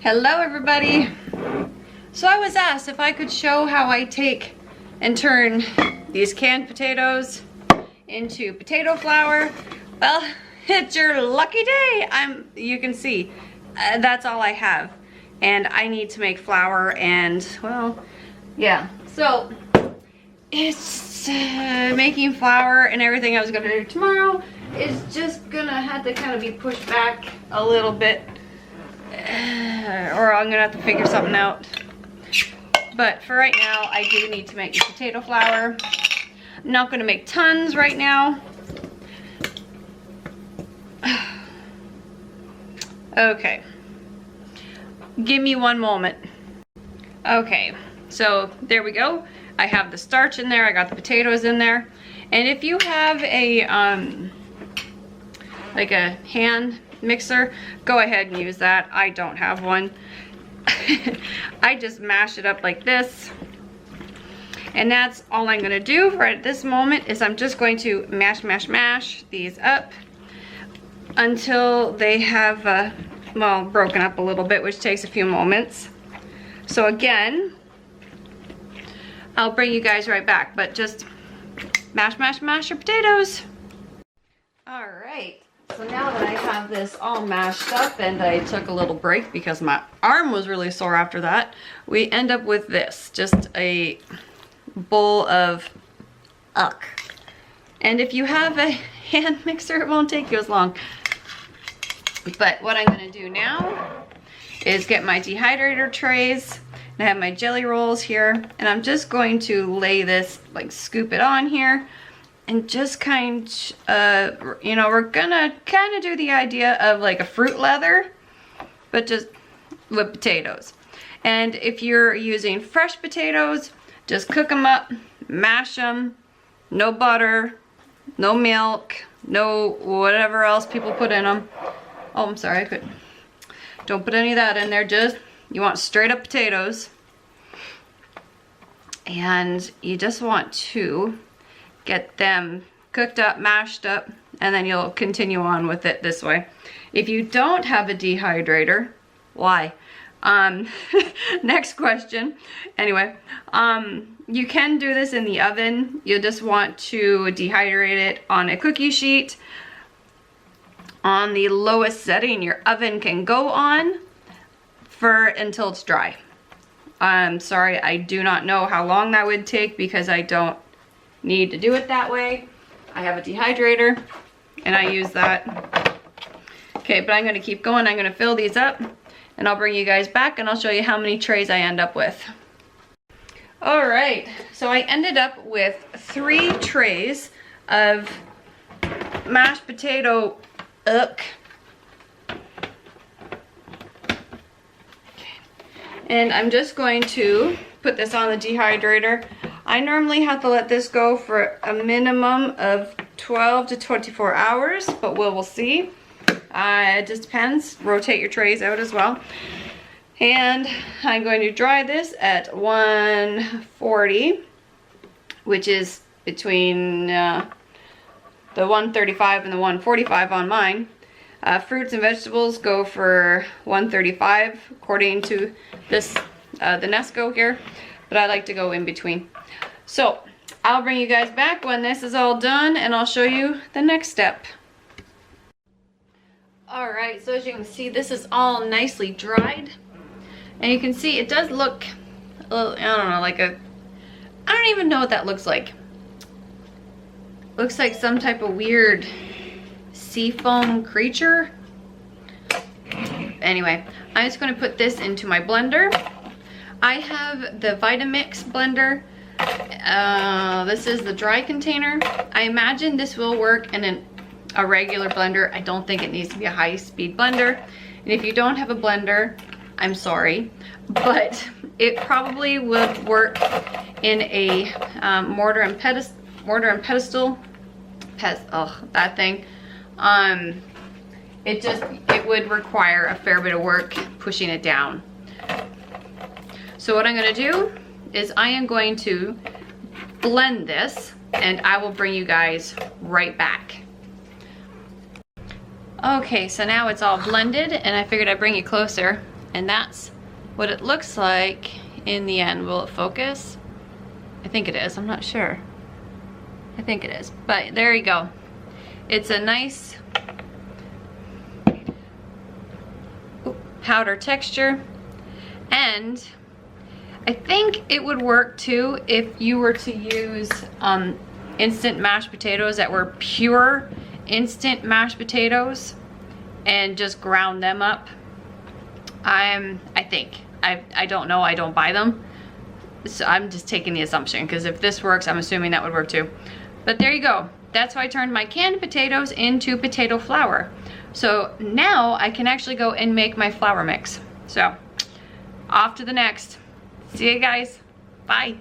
Hello everybody. So I was asked if I could show how I take and turn these canned potatoes into potato flour. Well, it's your lucky day. You can see, that's all I have. And I need to make flour and, well, yeah. So, it's making flour and everything I was gonna do tomorrow is just gonna have to kind of be pushed back a little bit. Or I'm gonna have to figure something out. But for right now, I do need to make the potato flour. I'm not gonna make tons right now. Okay. Give me one moment. Okay, so there we go. I have the starch in there, I got the potatoes in there. And if you have a, like a hand mixer, go ahead and use that. I don't have one. I just mash it up like this. And that's all I'm gonna do right at this moment is I'm just going to mash these up until they have, well, broken up a little bit, which takes a few moments. So again, I'll bring you guys right back, but just mash your potatoes. All right. So now that I have this all mashed up and I took a little break because my arm was really sore after that, we end up with this, just a bowl of uck. And if you have a hand mixer, it won't take you as long. But what I'm gonna do now is get my dehydrator trays, and I have my jelly rolls here, and I'm just going to lay this, like scoop it on here. And just kind of, you know, we're gonna kind of do the idea of like a fruit leather, but just with potatoes. And if you're using fresh potatoes, just cook them up, mash them, no butter, no milk, no whatever else people put in them. Oh, I'm sorry, don't put any of that in there, just, you want straight up potatoes. And you just want to get them cooked up, mashed up, and then you'll continue on with it this way. If you don't have a dehydrator, why? Next question. Anyway, you can do this in the oven. You just want to dehydrate it on a cookie sheet on the lowest setting your oven can go on until it's dry. I'm sorry, I do not know how long that would take because I don't need to do it that way. I have a dehydrator and I use that. Okay, but I'm gonna keep going. I'm gonna fill these up and I'll bring you guys back and I'll show you how many trays I end up with. All right, so I ended up with 3 trays of mashed potato uck. And I'm just going to put this on the dehydrator. I normally have to let this go for a minimum of 12 to 24 hours, but we'll see. It just depends. Rotate your trays out as well. And I'm going to dry this at 140, which is between the 135 and the 145 on mine. Fruits and vegetables go for 135 according to this the Nesco here, but I like to go in between. So I'll bring you guys back when this is all done and I'll show you the next step. Alright, so as you can see, this is all nicely dried. And you can see it does look a little, I don't know, like a, I don't even know what that looks like. Looks like some type of weird seafoam creature. Anyway, I'm just going to put this into my blender. I have the Vitamix blender. This is the dry container. I imagine this will work in a regular blender. I don't think it needs to be a high-speed blender. And if you don't have a blender, I'm sorry, but it probably would work in a mortar and pestle. That thing. It would require a fair bit of work pushing it down. So what I'm going to do is I am going to blend this and I will bring you guys right back. Okay, so now it's all blended and I figured I'd bring you closer And that's what it looks like in the end. Will it focus? I think it is, I'm not sure. I think it is, but there you go. It's a nice powder texture, and I think it would work too if you were to use instant mashed potatoes that were pure instant mashed potatoes and just ground them up. I think. I don't know, I don't buy them. So I'm just taking the assumption, because if this works, I'm assuming that would work too. But there you go. That's how I turned my canned potatoes into potato flour. So now I can actually go and make my flour mix. So off to the next. See you guys. Bye.